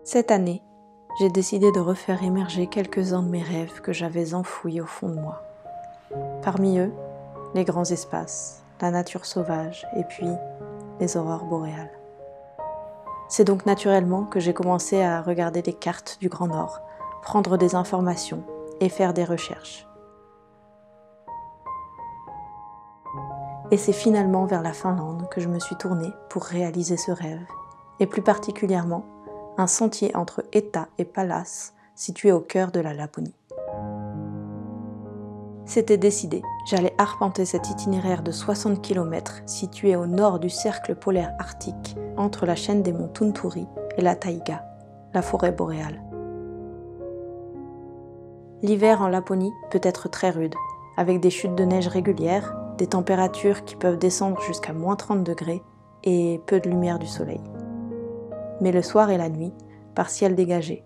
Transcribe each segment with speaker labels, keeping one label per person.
Speaker 1: Cette année, j'ai décidé de refaire émerger quelques-uns de mes rêves que j'avais enfouis au fond de moi. Parmi eux, les grands espaces, la nature sauvage et puis les aurores boréales. C'est donc naturellement que j'ai commencé à regarder les cartes du Grand Nord, prendre des informations et faire des recherches. Et c'est finalement vers la Finlande que je me suis tournée pour réaliser ce rêve, et plus particulièrement un sentier entre État et Pallas situé au cœur de la Laponie. C'était décidé, j'allais arpenter cet itinéraire de 60 km situé au nord du cercle polaire arctique entre la chaîne des monts Tunturi et la taïga, la forêt boréale. L'hiver en Laponie peut être très rude, avec des chutes de neige régulières, des températures qui peuvent descendre jusqu'à moins 30 degrés et peu de lumière du soleil. Mais le soir et la nuit, par ciel dégagé,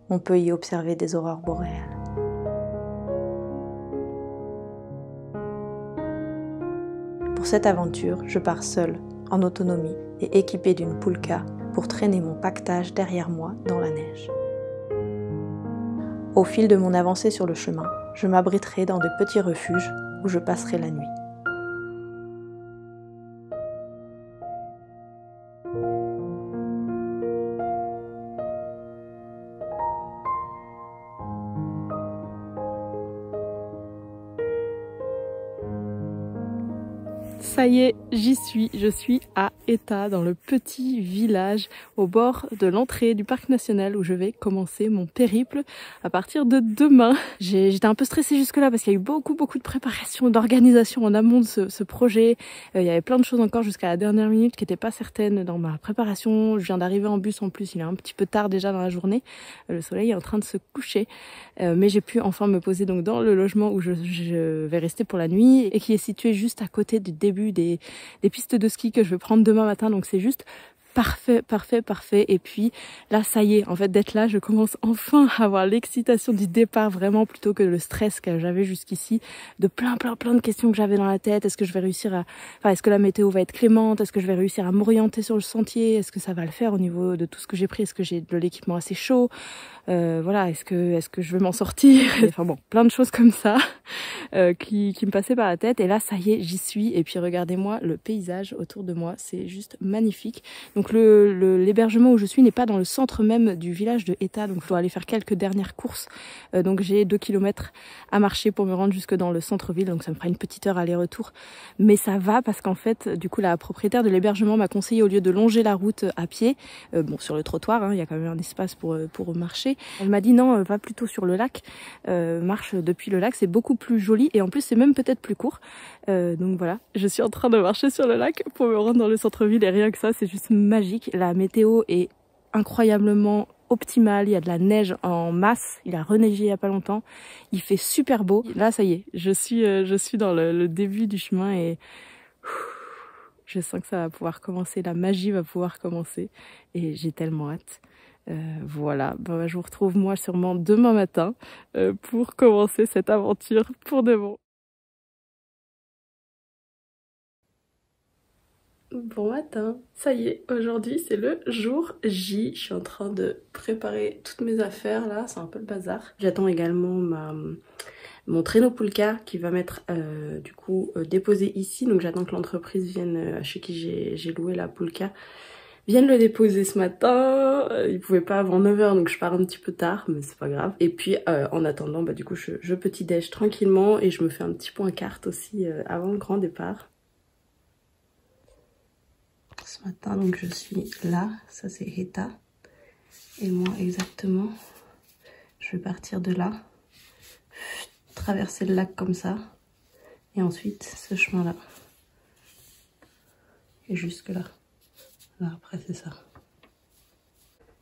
Speaker 1: on peut y observer des aurores boréales. Pour cette aventure, je pars seule, en autonomie et équipée d'une poulka pour traîner mon paquetage derrière moi dans la neige. Au fil de mon avancée sur le chemin, je m'abriterai dans de petits refuges où je passerai la nuit.
Speaker 2: Ça y est, j'y suis. Je suis à Eta, dans le petit village au bord de l'entrée du parc national où je vais commencer mon périple à partir de demain. J'étais un peu stressée jusque-là parce qu'il y a eu beaucoup de préparation, d'organisation en amont de ce projet. Il y avait plein de choses encore jusqu'à la dernière minute qui n'étaient pas certaines dans ma préparation. Je viens d'arriver en bus en plus, il est un petit peu tard déjà dans la journée. Le soleil est en train de se coucher. Mais j'ai pu enfin me poser donc dans le logement où je vais rester pour la nuit et qui est situé juste à côté du début des pistes de ski que je vais prendre demain matin, donc c'est juste parfait. Et puis là, ça y est, en fait, d'être là, je commence enfin à avoir l'excitation du départ, vraiment, plutôt que le stress que j'avais jusqu'ici, de plein de questions que j'avais dans la tête. Est-ce que je vais réussir est-ce que la météo va être clémente? Est-ce que je vais réussir à m'orienter sur le sentier? Est-ce que ça va le faire au niveau de tout ce que j'ai pris? Est-ce que j'ai de l'équipement assez chaud? Voilà, est-ce que je vais m'en sortir? Enfin bon, plein de choses comme ça qui me passaient par la tête. Et là, ça y est, j'y suis. Et puis regardez-moi le paysage autour de moi, c'est juste magnifique. Donc l'hébergement où je suis n'est pas dans le centre même du village de Eta, donc je dois aller faire quelques dernières courses. Donc j'ai 2 km à marcher pour me rendre jusque dans le centre-ville, donc ça me fera une petite heure aller-retour. Mais ça va parce qu'en fait, du coup, la propriétaire de l'hébergement m'a conseillé, au lieu de longer la route à pied, bon, sur le trottoir, hein, il y a quand même un espace pour marcher. Elle m'a dit non, va plutôt sur le lac, marche depuis le lac, c'est beaucoup plus joli et en plus c'est même peut-être plus court. Donc voilà, je suis en train de marcher sur le lac pour me rendre dans le centre-ville et rien que ça, c'est juste magique. La météo est incroyablement optimale, il y a de la neige en masse, il a reneigé il y a pas longtemps, il fait super beau. Là ça y est, je suis dans le début du chemin et je sens que ça va pouvoir commencer, la magie va pouvoir commencer et j'ai tellement hâte. Voilà, ben, je vous retrouve moi sûrement demain matin pour commencer cette aventure pour de bon. Bon matin, ça y est, aujourd'hui c'est le jour J. Je suis en train de préparer toutes mes affaires là, c'est un peu le bazar. J'attends également mon traîneau poulka qui va m'être du coup déposé ici. Donc j'attends que l'entreprise vienne, chez qui j'ai loué la poulka, vienne le déposer ce matin. Il pouvait pas avant 9 h, donc je pars un petit peu tard, mais c'est pas grave. Et puis en attendant, bah, du coup je petit déj tranquillement et je me fais un petit point carte aussi avant le grand départ. Ce matin, donc je suis là, ça c'est Eta, et moi exactement, je vais partir de là, traverser le lac comme ça, et ensuite ce chemin-là, et jusque là. Là après c'est ça.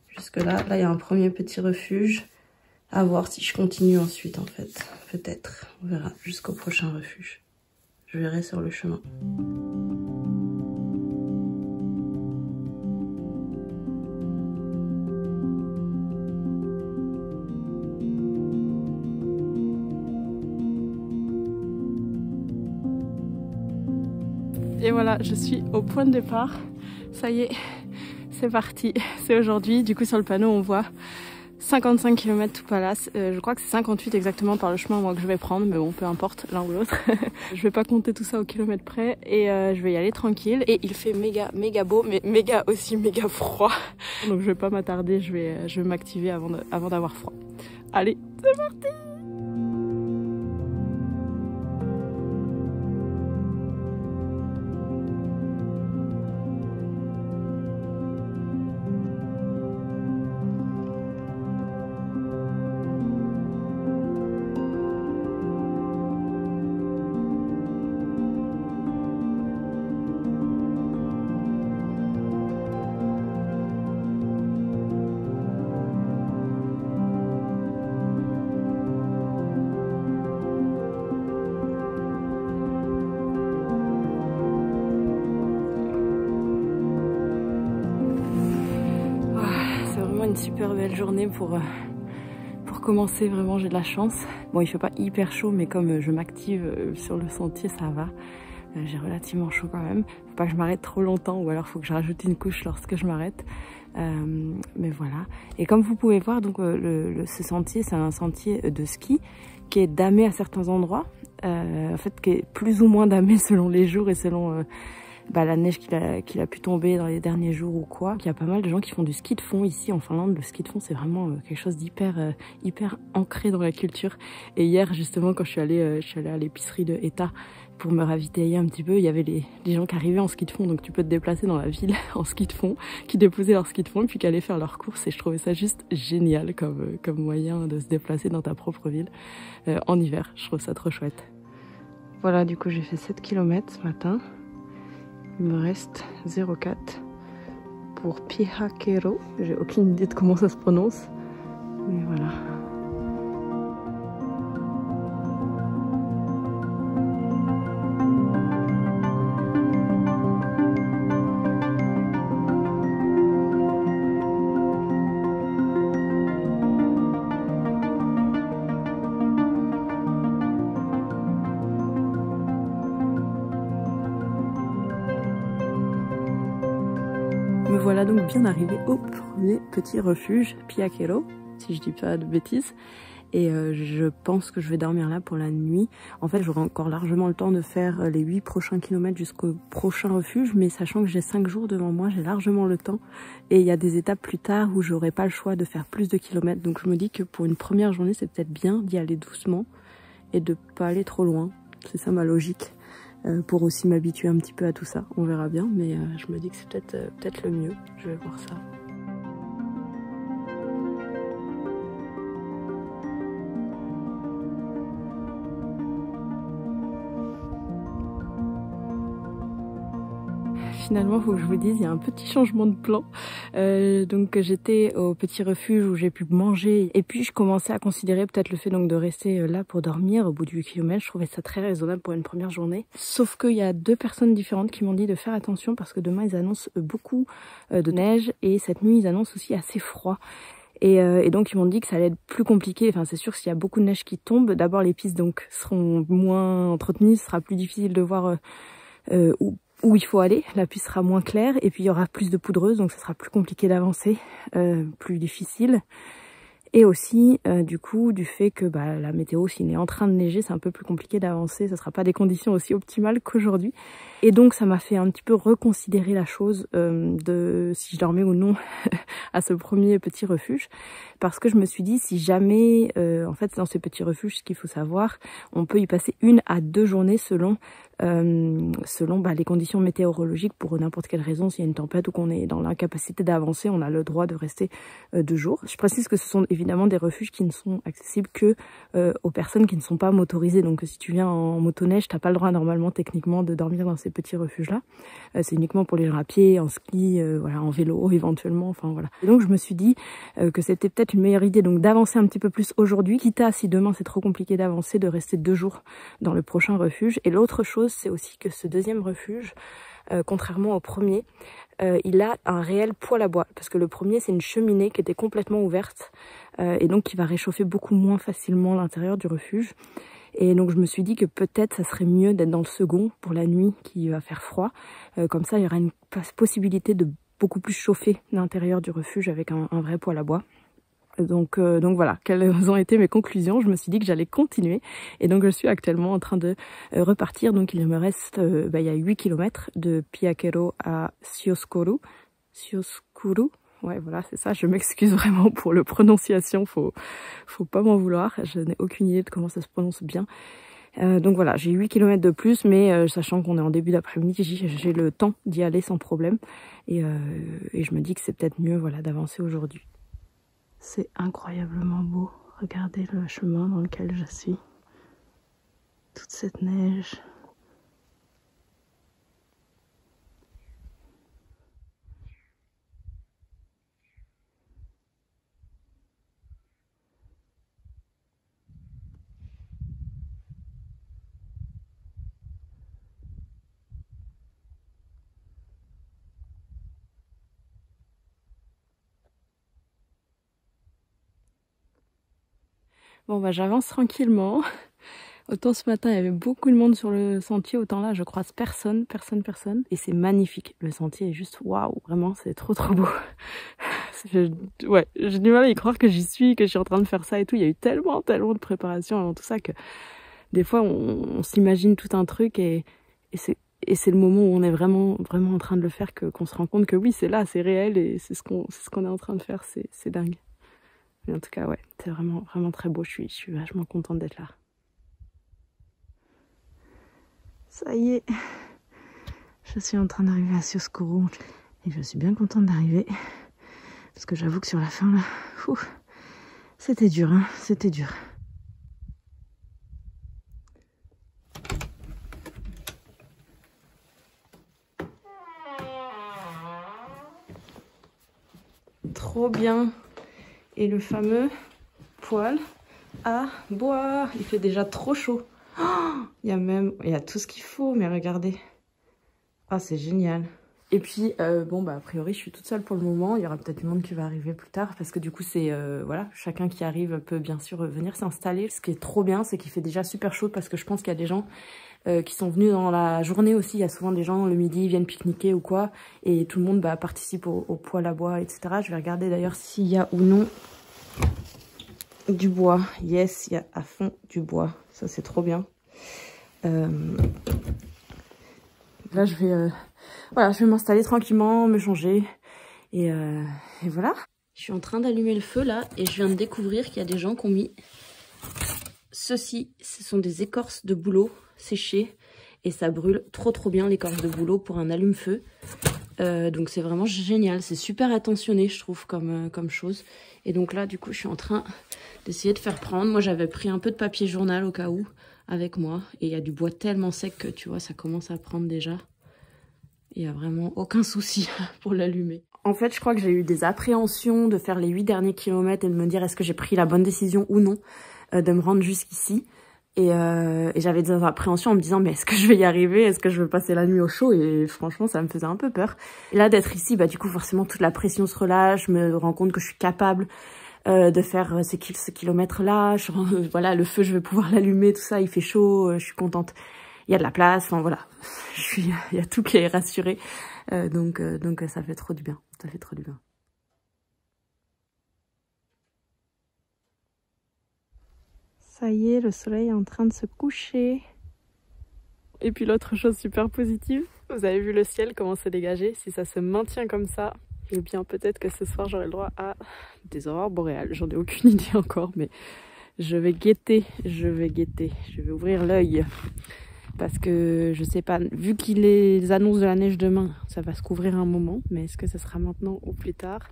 Speaker 2: Jusque là, là il y a un premier petit refuge, à voir si je continue ensuite en fait, peut-être, on verra, jusqu'au prochain refuge. Je verrai sur le chemin. Et voilà, je suis au point de départ. Ça y est, c'est parti, c'est aujourd'hui. Du coup sur le panneau on voit 55 km tout Palace, je crois que c'est 58 exactement par le chemin moi que je vais prendre, mais bon peu importe l'un ou l'autre. Je vais pas compter tout ça au kilomètre près et je vais y aller tranquille. Et il fait méga beau, mais méga froid. Donc je vais pas m'attarder, je vais m'activer avant d'avoir froid. Allez, c'est parti! Une super belle journée pour commencer, vraiment j'ai de la chance. Bon il fait pas hyper chaud mais comme je m'active sur le sentier ça va. J'ai relativement chaud quand même. Faut pas que je m'arrête trop longtemps ou alors faut que je rajoute une couche lorsque je m'arrête. Mais voilà. Et comme vous pouvez voir donc ce sentier c'est un sentier de ski qui est damé à certains endroits. En fait qui est plus ou moins damé selon les jours et selon la neige qu'il a pu tomber dans les derniers jours ou quoi. Il y a pas mal de gens qui font du ski de fond ici en Finlande. Le ski de fond c'est vraiment quelque chose d'hyper hyper ancré dans la culture. Et hier justement quand je suis allée à l'épicerie de Eta pour me ravitailler un petit peu, il y avait les gens qui arrivaient en ski de fond, donc tu peux te déplacer dans la ville en ski de fond, qui déposaient leur ski de fond et puis qui allaient faire leurs courses et je trouvais ça juste génial comme moyen de se déplacer dans ta propre ville en hiver. Je trouve ça trop chouette. Voilà, du coup j'ai fait 7 km ce matin. Il me reste 0,4 pour Pyhakero. J'ai aucune idée de comment ça se prononce. Mais voilà. Me voilà donc bien arrivée au premier petit refuge, Pyhakero, si je dis pas de bêtises. Et je pense que je vais dormir là pour la nuit. En fait, j'aurai encore largement le temps de faire les 8 prochains kilomètres jusqu'au prochain refuge, mais sachant que j'ai 5 jours devant moi, j'ai largement le temps. Et il y a des étapes plus tard où j'aurai pas le choix de faire plus de kilomètres. Donc je me dis que pour une première journée, c'est peut-être bien d'y aller doucement et de pas aller trop loin. C'est ça ma logique. Pour aussi m'habituer un petit peu à tout ça. On verra bien, mais je me dis que c'est peut-être le mieux. Je vais voir ça. Finalement, faut que je vous dise, il y a un petit changement de plan. Donc j'étais au petit refuge où j'ai pu manger et puis je commençais à considérer peut-être le fait donc de rester là pour dormir au bout du 8 km. Je trouvais ça très raisonnable pour une première journée. Sauf qu'il y a 2 personnes différentes qui m'ont dit de faire attention parce que demain ils annoncent beaucoup de neige et cette nuit ils annoncent aussi assez froid. Et donc ils m'ont dit que ça allait être plus compliqué. Enfin c'est sûr s'il y a beaucoup de neige qui tombe, d'abord les pistes donc seront moins entretenues, ce sera plus difficile de voir où il faut aller, la piste sera moins claire et puis il y aura plus de poudreuse donc ce sera plus compliqué d'avancer, plus difficile. Et aussi du coup du fait que la météo s'il est en train de neiger c'est un peu plus compliqué d'avancer, ce sera pas des conditions aussi optimales qu'aujourd'hui. Et donc ça m'a fait un petit peu reconsidérer la chose de si je dormais ou non à ce premier petit refuge. Parce que je me suis dit si jamais, en fait dans ce petit refuge ce qu'il faut savoir, on peut y passer 1 à 2 journées selon les conditions météorologiques pour n'importe quelle raison. S'il y a une tempête ou qu'on est dans l'incapacité d'avancer, on a le droit de rester 2 jours. Je précise que ce sont évidemment des refuges qui ne sont accessibles que aux personnes qui ne sont pas motorisées. Donc si tu viens en motoneige, t'as pas le droit normalement techniquement de dormir dans ces petits refuges là. C'est uniquement pour les gens à pied, en ski, voilà, en vélo éventuellement, enfin voilà. Et donc je me suis dit que c'était peut-être une meilleure idée donc d'avancer un petit peu plus aujourd'hui, quitte à si demain c'est trop compliqué d'avancer, de rester 2 jours dans le prochain refuge. Et l'autre chose c'est aussi que ce deuxième refuge, contrairement au premier, il a un réel poêle à bois. Parce que le premier, c'est une cheminée qui était complètement ouverte et donc qui va réchauffer beaucoup moins facilement l'intérieur du refuge. Et donc je me suis dit que peut-être ça serait mieux d'être dans le second pour la nuit qui va faire froid. Comme ça, il y aura une possibilité de beaucoup plus chauffé l'intérieur du refuge avec un vrai poêle à bois. Donc voilà, quelles ont été mes conclusions. Je me suis dit que j'allais continuer et donc je suis actuellement en train de repartir. Donc il me reste, il y a 8 km de Piakero à Sioskuru. Ouais, voilà, c'est ça. Je m'excuse vraiment pour le prononciation. Faut pas m'en vouloir. Je n'ai aucune idée de comment ça se prononce bien. Donc voilà, j'ai 8 km de plus, mais sachant qu'on est en début d'après-midi, j'ai le temps d'y aller sans problème. Et je me dis que c'est peut-être mieux, voilà, d'avancer aujourd'hui. C'est incroyablement beau. Regardez le chemin dans lequel je suis. Toute cette neige. Bon bah j'avance tranquillement. Autant ce matin il y avait beaucoup de monde sur le sentier, autant là je croise personne. Et c'est magnifique. Le sentier est juste waouh, vraiment c'est trop beau. Ouais, j'ai du mal à y croire que j'y suis, que je suis en train de faire ça et tout. Il y a eu tellement de préparation avant tout ça que des fois on s'imagine tout un truc et c'est le moment où on est vraiment en train de le faire qu'on se rend compte que oui c'est là, c'est réel et c'est ce qu'on est en train de faire, c'est dingue. Mais en tout cas, ouais, c'est vraiment très beau. Je suis vachement contente d'être là. Ça y est, je suis en train d'arriver à Sioskuru et je suis bien contente d'arriver parce que j'avoue que sur la fin là, c'était dur, hein, c'était dur. Trop bien. Et le fameux poêle à bois, il fait déjà trop chaud. Il y a tout ce qu'il faut, mais regardez. Ah, c'est génial. Et puis, bon, bah, a priori, je suis toute seule pour le moment. Il y aura peut-être du monde qui va arriver plus tard, parce que du coup, c'est, voilà, chacun qui arrive peut bien sûr venir s'installer. Ce qui est trop bien, c'est qu'il fait déjà super chaud, parce que je pense qu'il y a des gens qui sont venus dans la journée aussi. Il y a souvent des gens, le midi, ils viennent pique-niquer ou quoi, et tout le monde bah, participe au poêle à bois, etc. Je vais regarder d'ailleurs s'il y a ou non du bois. Yes, il y a à fond du bois. Ça, c'est trop bien. Là, je vais m'installer tranquillement, me changer. Et voilà. Je suis en train d'allumer le feu, là. Et je viens de découvrir qu'il y a des gens qui ont mis ceci. Ce sont des écorces de bouleau séchées. Et ça brûle trop bien, l'écorce de bouleau, pour un allume-feu. Donc c'est vraiment génial. C'est super attentionné, je trouve, comme chose. Et donc là, du coup, je suis en train d'essayer de faire prendre. Moi, j'avais pris un peu de papier journal au cas où avec moi. Et il y a du bois tellement sec que, tu vois, ça commence à prendre déjà. Il n'y a vraiment aucun souci pour l'allumer. En fait, je crois que j'ai eu des appréhensions de faire les 8 derniers kilomètres et de me dire est-ce que j'ai pris la bonne décision ou non de me rendre jusqu'ici. Et j'avais des appréhensions en me disant mais est-ce que je vais y arriver, est-ce que je vais passer la nuit au chaud, et franchement ça me faisait un peu peur. Et là d'être ici, bah du coup forcément toute la pression se relâche, je me rends compte que je suis capable de faire ce kilomètre là, voilà, le feu je vais pouvoir l'allumer, tout ça, il fait chaud, je suis contente, il y a de la place, enfin voilà, il y a tout qui est rassuré, donc ça fait trop du bien, ça fait trop du bien. Ça y est, le soleil est en train de se coucher. Et puis l'autre chose super positive, vous avez vu le ciel comment c'est dégagé. Si ça se maintient comme ça, eh bien peut-être que ce soir j'aurai le droit à des aurores boréales. J'en ai aucune idée encore, mais je vais guetter, je vais ouvrir l'œil. Parce que je sais pas, vu qu'il les annonce de la neige demain, ça va se couvrir un moment. Mais est-ce que ce sera maintenant ou plus tard?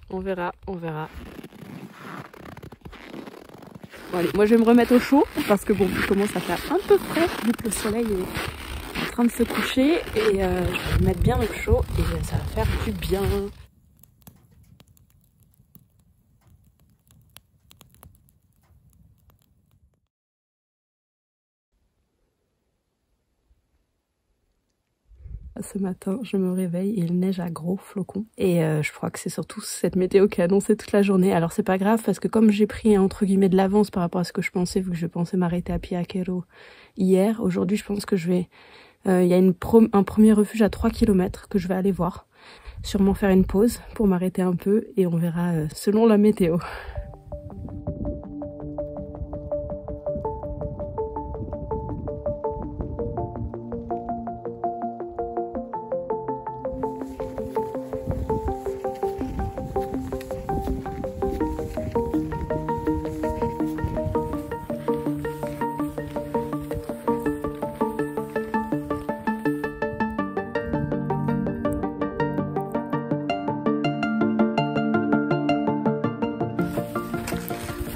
Speaker 2: On verra. Bon allez, moi je vais me remettre au chaud parce que bon, il commence à faire un peu frais vu que le soleil est en train de se coucher, et je vais me mettre bien au chaud et ça va faire du bien. Ce matin, je me réveille et il neige à gros flocons. Et je crois que c'est surtout cette météo qui a annoncé toute la journée. Alors c'est pas grave parce que comme j'ai pris entre guillemets de l'avance par rapport à ce que je pensais, vu que je pensais m'arrêter à Piakero hier, aujourd'hui je pense que je vais... Il y a un premier refuge à 3 km que je vais aller voir. sûrement faire une pause pour m'arrêter un peu et on verra selon la météo.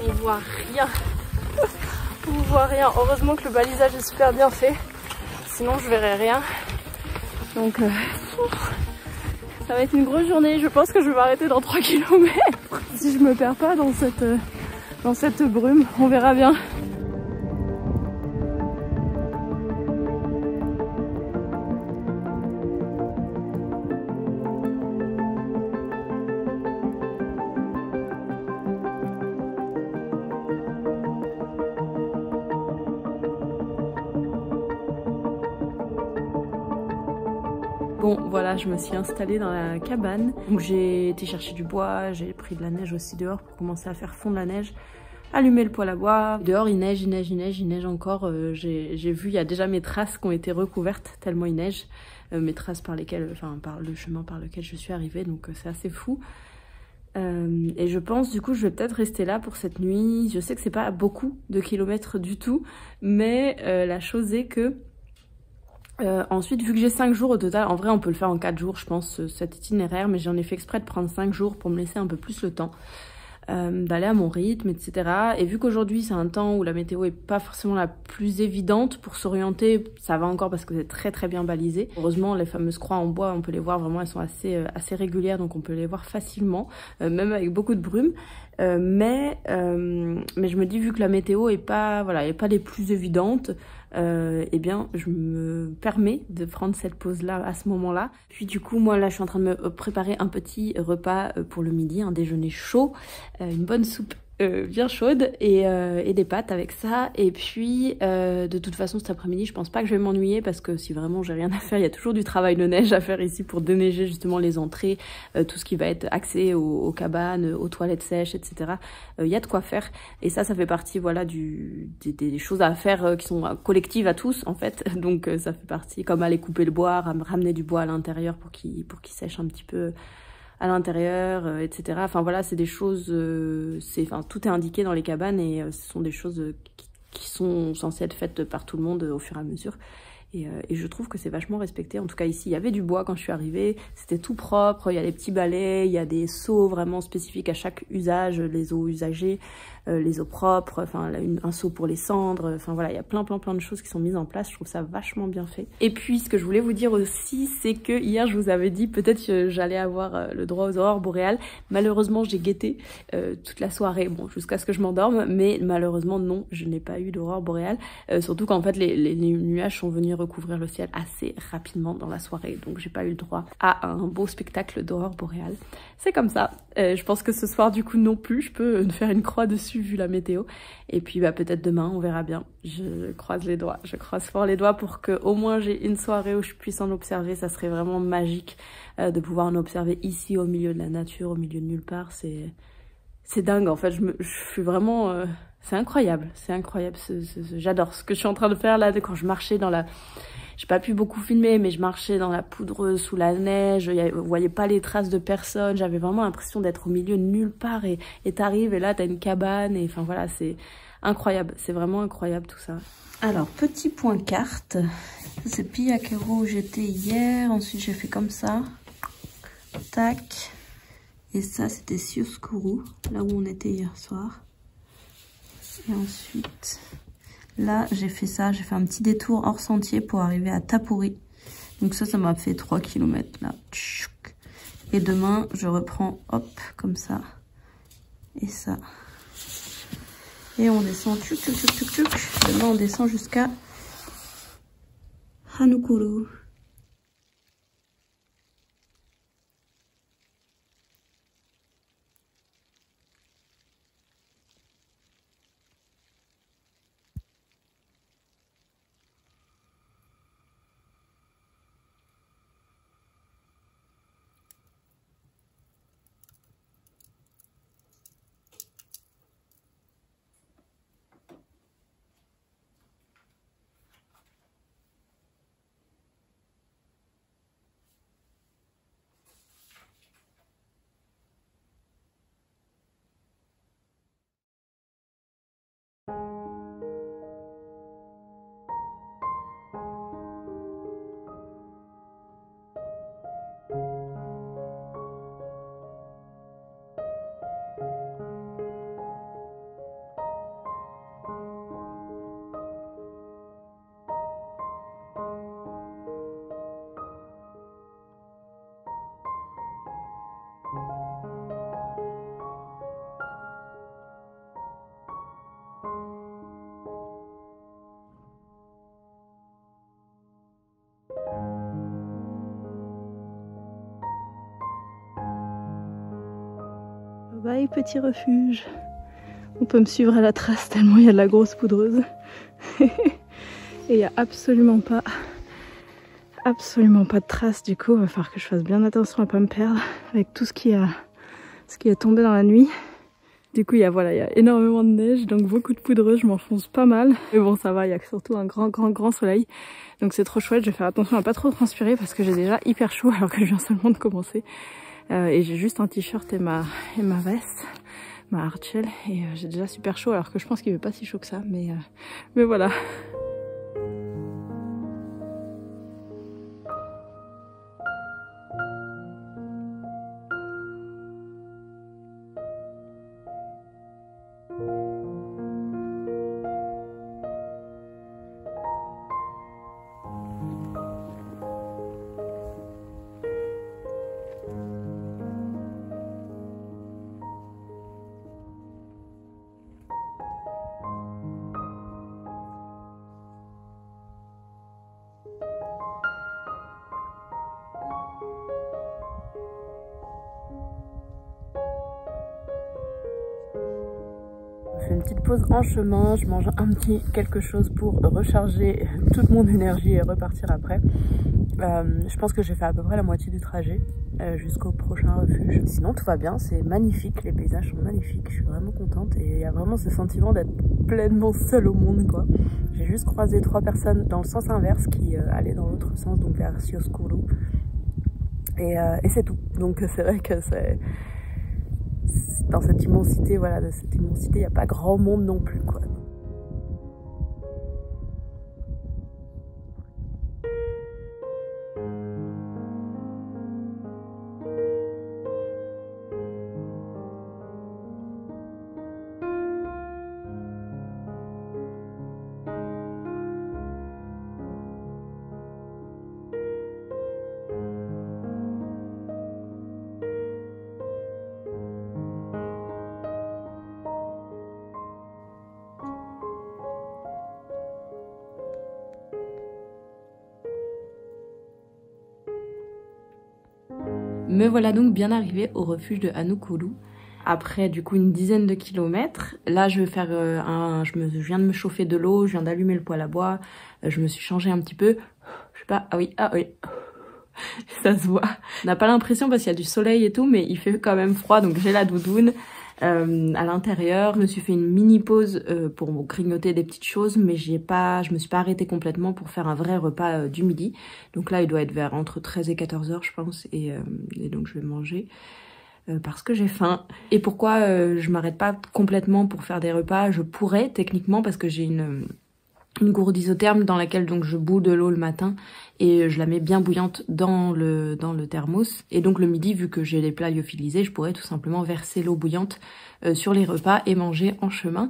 Speaker 2: On voit rien. On voit rien. Heureusement que le balisage est super bien fait. Sinon je verrais rien. Donc ça va être une grosse journée. Je pense que je vais m'arrêter dans 3 km. Si je me perds pas dans cette brume. On verra bien. Bon voilà, je me suis installée dans la cabane. Donc j'ai été chercher du bois, j'ai pris de la neige aussi dehors pour commencer à faire fondre la neige. Allumer le poêle à bois. Dehors il neige, il neige, il neige, il neige encore. J'ai vu, il y a déjà mes traces qui ont été recouvertes tellement il neige. Mes traces par lesquelles, enfin par le chemin par lequel je suis arrivée, donc c'est assez fou. Et je pense du coup je vais peut-être rester là pour cette nuit. Je sais que c'est pas beaucoup de kilomètres du tout, mais la chose est que ensuite, vu que j'ai 5 jours au total, en vrai on peut le faire en 4 jours je pense cet itinéraire, mais j'en ai fait exprès de prendre 5 jours pour me laisser un peu plus le temps d'aller à mon rythme, etc. Et vu qu'aujourd'hui c'est un temps où la météo est pas forcément la plus évidente pour s'orienter, ça va encore parce que c'est très très bien balisé. Heureusement les fameuses croix en bois, on peut les voir vraiment, elles sont assez régulières, donc on peut les voir facilement, même avec beaucoup de brume. Mais je me dis, vu que la météo est pas, voilà, est pas les plus évidentes, eh bien je me permets de prendre cette pause là à ce moment là. Puis du coup moi là je suis en train de me préparer un petit repas pour le midi, un déjeuner chaud, une bonne soupe bien chaude et des pâtes avec ça. Et puis de toute façon cet après-midi je pense pas que je vais m'ennuyer, parce que si vraiment j'ai rien à faire, il y a toujours du travail de neige à faire ici pour déneiger justement les entrées, tout ce qui va être accès aux cabanes, aux toilettes sèches, etc. Il y a de quoi faire, et ça fait partie voilà des choses à faire qui sont collectives à tous en fait. Donc ça fait partie, comme aller couper le bois, ramener du bois à l'intérieur pour qu'il sèche un petit peu à l'intérieur, etc. Enfin voilà, c'est des choses, tout est indiqué dans les cabanes, et ce sont des choses qui sont censées être faites par tout le monde au fur et à mesure. Et je trouve que c'est vachement respecté. En tout cas ici, il y avait du bois quand je suis arrivée, c'était tout propre, il y a des petits balais, il y a des seaux vraiment spécifiques à chaque usage, les eaux usagées, les eaux propres, enfin un seau pour les cendres, enfin voilà, il y a plein de choses qui sont mises en place. Je trouve ça vachement bien fait. Et puis ce que je voulais vous dire aussi, c'est que hier je vous avais dit peut-être que j'allais avoir le droit aux aurores boréales. Malheureusement j'ai guetté toute la soirée, bon jusqu'à ce que je m'endorme, mais malheureusement non, je n'ai pas eu d'aurore boréale, surtout qu'en fait les nuages sont venus recouvrir le ciel assez rapidement dans la soirée, donc j'ai pas eu le droit à un beau spectacle d'aurore boréale. C'est comme ça. Je pense que ce soir du coup non plus, je peux faire une croix dessus vu la météo. Et puis bah peut-être demain, on verra bien. Je croise les doigts, je croise fort les doigts pour que au moins j'ai une soirée où je puisse en observer. Ça serait vraiment magique de pouvoir en observer ici au milieu de la nature, au milieu de nulle part. C'est dingue en fait, je suis vraiment... c'est incroyable, j'adore ce que je suis en train de faire là, quand je marchais dans la... J'ai pas pu beaucoup filmer, mais je marchais dans la poudre sous la neige, vous voyez pas les traces de personne, j'avais vraiment l'impression d'être au milieu de nulle part, et t'arrives et là t'as une cabane, et enfin voilà, c'est incroyable, c'est vraiment incroyable tout ça. Alors, petit point carte, c'est Pillacquero où j'étais hier, ensuite j'ai fait comme ça, tac, et ça c'était Siuskuru, là où on était hier soir. Et ensuite, là, j'ai fait ça. J'ai fait un petit détour hors sentier pour arriver à Tapuri. Donc ça m'a fait 3 km là. Et demain, je reprends, hop, comme ça. Et ça. Et on descend, tchouk, tchouk, tchouk, tchouk, tchouk. Demain, on descend jusqu'à Hanukuru. Bye petit refuge. On peut me suivre à la trace tellement il y a de la grosse poudreuse. Et il n'y a absolument pas de traces, du coup il va falloir que je fasse bien attention à pas me perdre avec tout ce qui est tombé dans la nuit. Du coup il y a énormément de neige, donc beaucoup de poudreuse, je m'enfonce pas mal. Mais bon ça va, il y a surtout un grand soleil. Donc c'est trop chouette, je vais faire attention à pas trop transpirer parce que j'ai déjà hyper chaud alors que je viens seulement de commencer. Et j'ai juste un t-shirt et ma veste, ma hardshell, et j'ai déjà super chaud alors que je pense qu'il fait pas si chaud que ça, mais voilà. Je fais une petite pause en chemin, je mange un petit quelque chose pour recharger toute mon énergie et repartir après. Je pense que j'ai fait à peu près la moitié du trajet jusqu'au prochain refuge. Sinon tout va bien, c'est magnifique, les paysages sont magnifiques, je suis vraiment contente et il y a vraiment ce sentiment d'être pleinement seule au monde quoi. J'ai juste croisé 3 personnes dans le sens inverse qui allaient dans l'autre sens, donc vers Sioscuro. Et c'est tout, donc c'est vrai que c'est... Dans cette immensité, voilà, de cette immensité, il n'y a pas grand monde non plus, quoi. Me voilà donc bien arrivée au refuge de Hanukulu. Après du coup une dizaine de kilomètres. Là je vais faire je viens de me chauffer de l'eau, je viens d'allumer le poêle à bois, je me suis changé un petit peu. Je sais pas, ah oui, ça se voit. On n'a pas l'impression parce qu'il y a du soleil et tout, mais il fait quand même froid, donc j'ai la doudoune. À l'intérieur, je me suis fait une mini pause pour grignoter des petites choses, mais je me suis pas arrêtée complètement pour faire un vrai repas du midi. Donc là il doit être vers entre 13 et 14 heures je pense, et donc je vais manger parce que j'ai faim. Et pourquoi je m'arrête pas complètement pour faire des repas? Je pourrais techniquement parce que j'ai une gourde isotherme dans laquelle donc je bout de l'eau le matin et je la mets bien bouillante dans le thermos. Et donc le midi, vu que j'ai les plats lyophilisés, je pourrais tout simplement verser l'eau bouillante sur les repas et manger en chemin.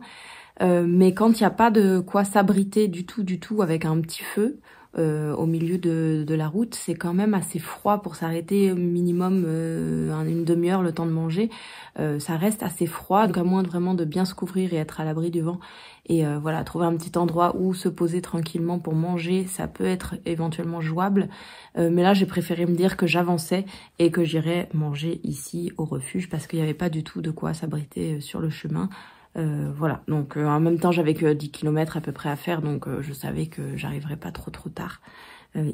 Speaker 2: Mais quand il n'y a pas de quoi s'abriter du tout avec un petit feu au milieu de la route, c'est quand même assez froid pour s'arrêter au minimum une demi-heure le temps de manger. Ça reste assez froid, donc à moins vraiment de bien se couvrir et être à l'abri du vent. Et voilà, trouver un petit endroit où se poser tranquillement pour manger, ça peut être éventuellement jouable. Mais là, j'ai préféré me dire que j'avançais et que j'irais manger ici au refuge parce qu'il n'y avait pas du tout de quoi s'abriter sur le chemin. Voilà, donc en même temps j'avais que 10 km à peu près à faire, donc je savais que j'arriverais pas trop tard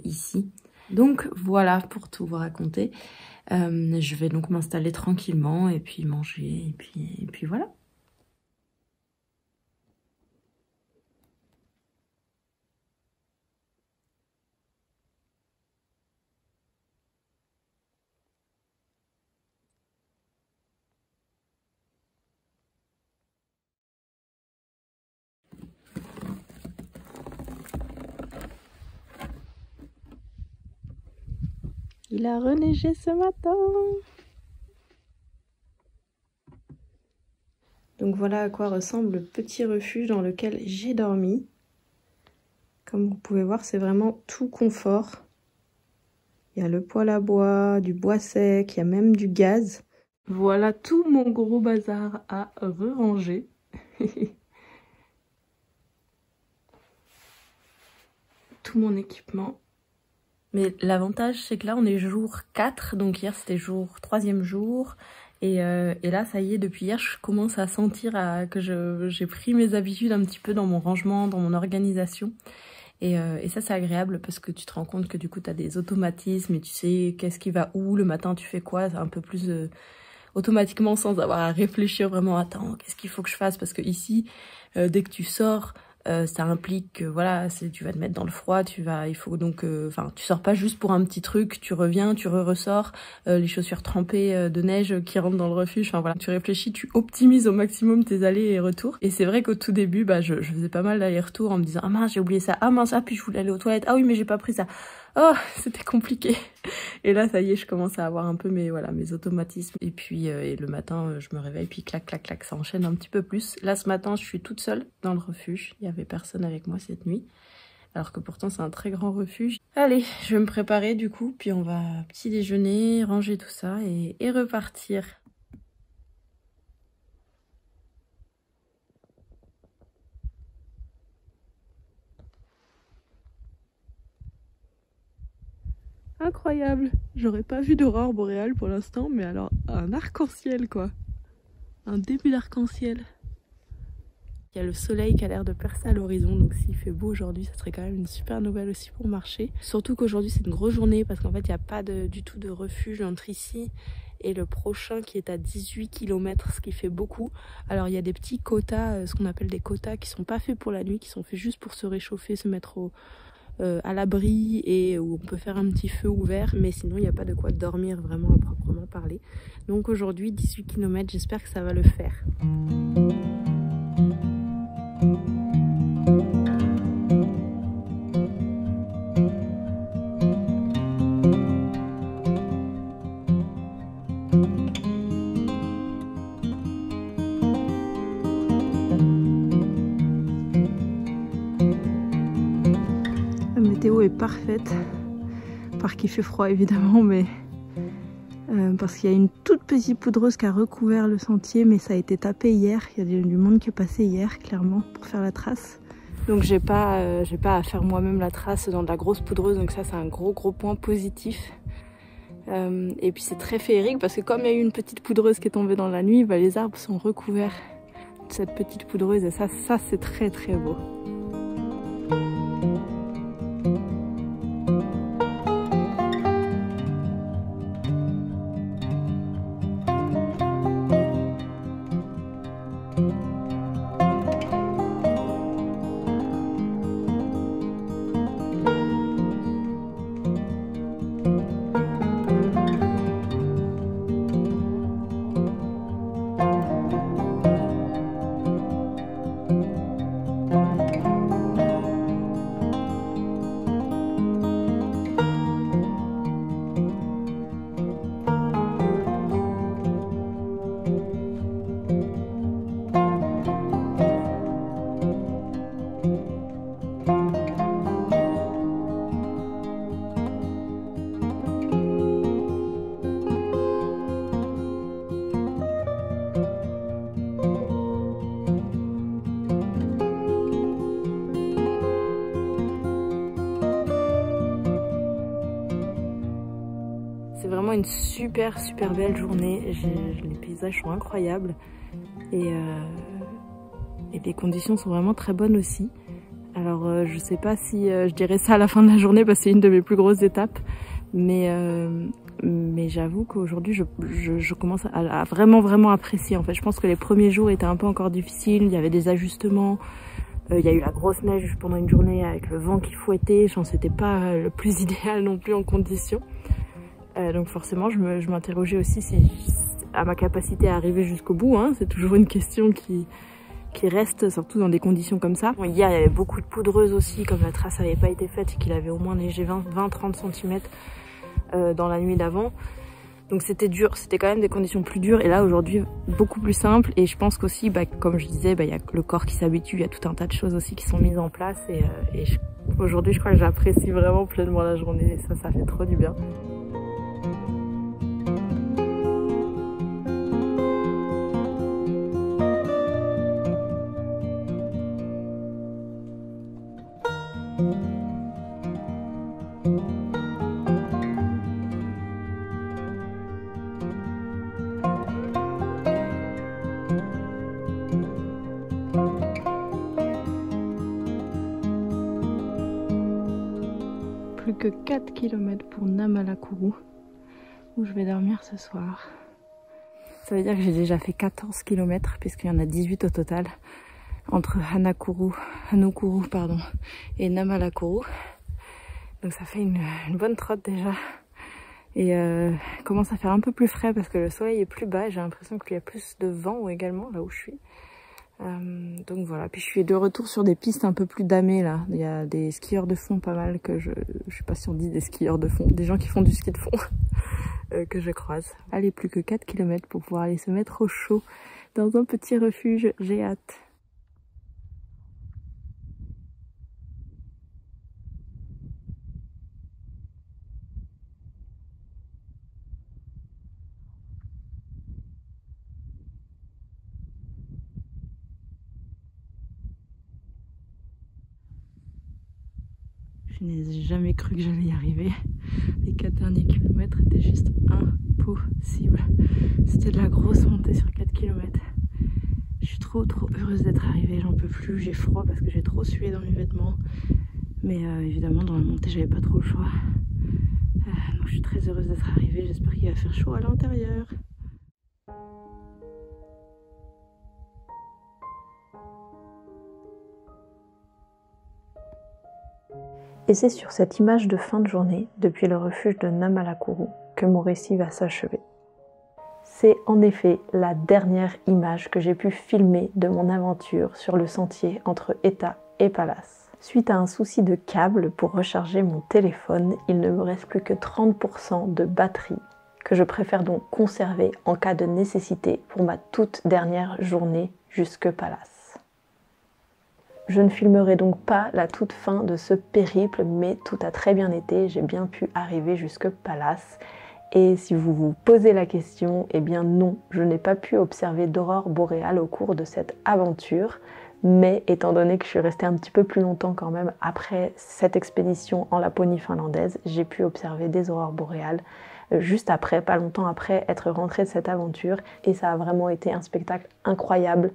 Speaker 2: ici. Donc voilà pour tout vous raconter. Je vais donc m'installer tranquillement et puis manger et puis voilà. Il a reneigé ce matin. Donc voilà à quoi ressemble le petit refuge dans lequel j'ai dormi. Comme vous pouvez voir, c'est vraiment tout confort. Il y a le poêle à bois, du bois sec, il y a même du gaz. Voilà tout mon gros bazar à re-ranger. Tout mon équipement. Mais l'avantage, c'est que là, on est jour 4. Donc hier, c'était 3e jour. Et là, ça y est, depuis hier, je commence à sentir que j'ai pris mes habitudes un petit peu dans mon rangement, dans mon organisation. Et ça, c'est agréable parce que tu te rends compte que du coup, tu as des automatismes et tu sais qu'est-ce qui va où, le matin, tu fais quoi, c'est un peu plus automatiquement sans avoir à réfléchir vraiment, attends, qu'est-ce qu'il faut que je fasse? Parce que ici, dès que tu sors, ça implique que voilà, tu vas te mettre dans le froid, il faut donc, enfin, tu sors pas juste pour un petit truc, tu reviens, tu ressors, les chaussures trempées de neige qui rentrent dans le refuge, enfin voilà, tu réfléchis, tu optimises au maximum tes allers et retours. Et c'est vrai qu'au tout début, bah, je faisais pas mal d'allers-retours en me disant, ah mince, j'ai oublié ça, ah mince, ah puis je voulais aller aux toilettes, ah oui, mais j'ai pas pris ça. Oh, c'était compliqué. Et là, ça y est, je commence à avoir un peu mes automatismes. Et puis, et le matin, je me réveille, puis clac, clac, clac, ça enchaîne un petit peu plus. Là, ce matin, je suis toute seule dans le refuge. Il y avait personne avec moi cette nuit. Alors que pourtant, c'est un très grand refuge. Allez, je vais me préparer du coup, puis on va petit déjeuner, ranger tout ça et repartir. Incroyable, j'aurais pas vu d'aurore boréale pour l'instant, mais alors un arc-en-ciel quoi, un début d'arc-en-ciel. Il y a le soleil qui a l'air de percer à l'horizon, donc s'il fait beau aujourd'hui, ça serait quand même une super nouvelle aussi pour marcher. Surtout qu'aujourd'hui c'est une grosse journée parce qu'en fait il n'y a pas du tout de refuge entre ici et le prochain qui est à 18 km, ce qui fait beaucoup. Alors il y a des petits quotas, ce qu'on appelle des quotas qui sont pas faits pour la nuit, qui sont faits juste pour se réchauffer, se mettre à l'abri et où on peut faire un petit feu ouvert, mais sinon il n'y a pas de quoi dormir vraiment à proprement parler. Donc aujourd'hui 18 km, j'espère que ça va le faire. La météo est parfaite, par qu'il fait froid évidemment, mais parce qu'il y a une toute petite poudreuse qui a recouvert le sentier, mais ça a été tapé hier. Il y a du monde qui est passé hier, clairement, pour faire la trace. Donc j'ai pas à faire moi-même la trace dans de la grosse poudreuse, donc ça c'est un gros point positif. Et puis c'est très féerique parce que comme il y a eu une petite poudreuse qui est tombée dans la nuit, bah, les arbres sont recouverts de cette petite poudreuse et ça c'est très beau. C'est vraiment une super belle journée. Les paysages sont incroyables et les conditions sont vraiment très bonnes aussi. Alors je sais pas si je dirais ça à la fin de la journée parce que c'est une de mes plus grosses étapes, mais j'avoue qu'aujourd'hui je commence à vraiment apprécier. En fait, je pense que les premiers jours étaient un peu encore difficiles, il y avait des ajustements. Il y a eu la grosse neige pendant une journée avec le vent qui fouettait, c'était pas le plus idéal non plus en conditions. Donc forcément je m'interrogeais aussi à ma capacité à arriver jusqu'au bout, hein. C'est toujours une question qui reste, surtout dans des conditions comme ça. Bon, hier il y avait beaucoup de poudreuse aussi, comme la trace n'avait pas été faite et qu'il avait au moins neigé 20-30 cm dans la nuit d'avant. Donc c'était dur, c'était quand même des conditions plus dures et là aujourd'hui beaucoup plus simple. Et je pense qu'aussi, comme je disais, il y a le corps qui s'habitue, il y a tout un tas de choses aussi qui sont mises en place et aujourd'hui je crois que j'apprécie vraiment pleinement la journée et ça fait trop du bien. que 4 km pour Namalakuru, où je vais dormir ce soir. Ça veut dire que j'ai déjà fait 14 km, puisqu'il y en a 18 au total, entre Hanukuru et Namalakuru. Donc ça fait une bonne trotte déjà. Et commence à faire un peu plus frais parce que le soleil est plus bas. J'ai l'impression qu'il y a plus de vent également là où je suis. Donc voilà, puis je suis de retour sur des pistes un peu plus damées là. Il y a des skieurs de fond pas mal que je sais pas si on dit des skieurs de fond, des gens qui font du ski de fond que je croise. Allez, plus que 4 km pour pouvoir aller se mettre au chaud dans un petit refuge, j'ai hâte. Je n'ai jamais cru que j'allais y arriver. Les 4 derniers kilomètres étaient juste impossibles. C'était de la grosse montée sur 4 km. Je suis trop heureuse d'être arrivée, j'en peux plus, j'ai froid parce que j'ai trop sué dans mes vêtements. Mais évidemment dans la montée j'avais pas trop le choix. Donc je suis très heureuse d'être arrivée, j'espère qu'il va faire chaud à l'intérieur.
Speaker 1: Et c'est sur cette image de fin de journée, depuis le refuge de Namalakuru, que mon récit va s'achever. C'est en effet la dernière image que j'ai pu filmer de mon aventure sur le sentier entre Eta et Palace. Suite à un souci de câble pour recharger mon téléphone, il ne me reste plus que 30% de batterie, que je préfère donc conserver en cas de nécessité pour ma toute dernière journée jusque Palace. Je ne filmerai donc pas la toute fin de ce périple, mais tout a très bien été, j'ai bien pu arriver jusque Palace. Et si vous vous posez la question, eh bien non, je n'ai pas pu observer d'aurore boréale au cours de cette aventure, mais étant donné que je suis restée un petit peu plus longtemps quand même après cette expédition en Laponie finlandaise, j'ai pu observer des aurores boréales juste après, pas longtemps après être rentrée de cette aventure, et ça a vraiment été un spectacle incroyable.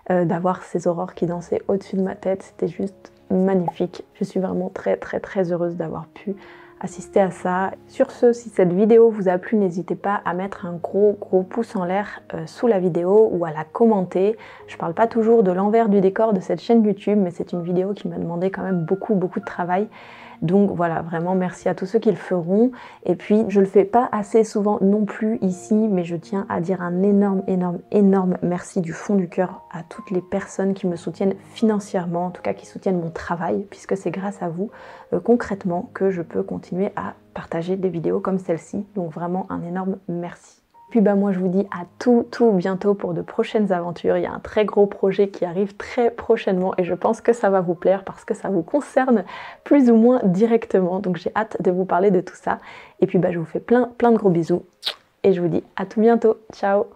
Speaker 1: D'avoir ces aurores qui dansaient au-dessus de ma tête, c'était juste magnifique. Je suis vraiment très heureuse d'avoir pu assister à ça. Sur ce, si cette vidéo vous a plu, n'hésitez pas à mettre un gros pouce en l'air sous la vidéo ou à la commenter. Je parle pas toujours de l'envers du décor de cette chaîne YouTube, mais c'est une vidéo qui m'a demandé quand même beaucoup de travail. Donc voilà, vraiment merci à tous ceux qui le feront. Et puis je le fais pas assez souvent non plus ici, mais je tiens à dire un énorme merci du fond du cœur à toutes les personnes qui me soutiennent financièrement, en tout cas qui soutiennent mon travail, puisque c'est grâce à vous concrètement que je peux continuer à partager des vidéos comme celle-ci. Donc vraiment un énorme merci. Puis moi je vous dis à tout bientôt pour de prochaines aventures. Il y a un très gros projet qui arrive très prochainement et je pense que ça va vous plaire parce que ça vous concerne plus ou moins directement. Donc j'ai hâte de vous parler de tout ça. Et puis je vous fais plein de gros bisous et je vous dis à tout bientôt. Ciao!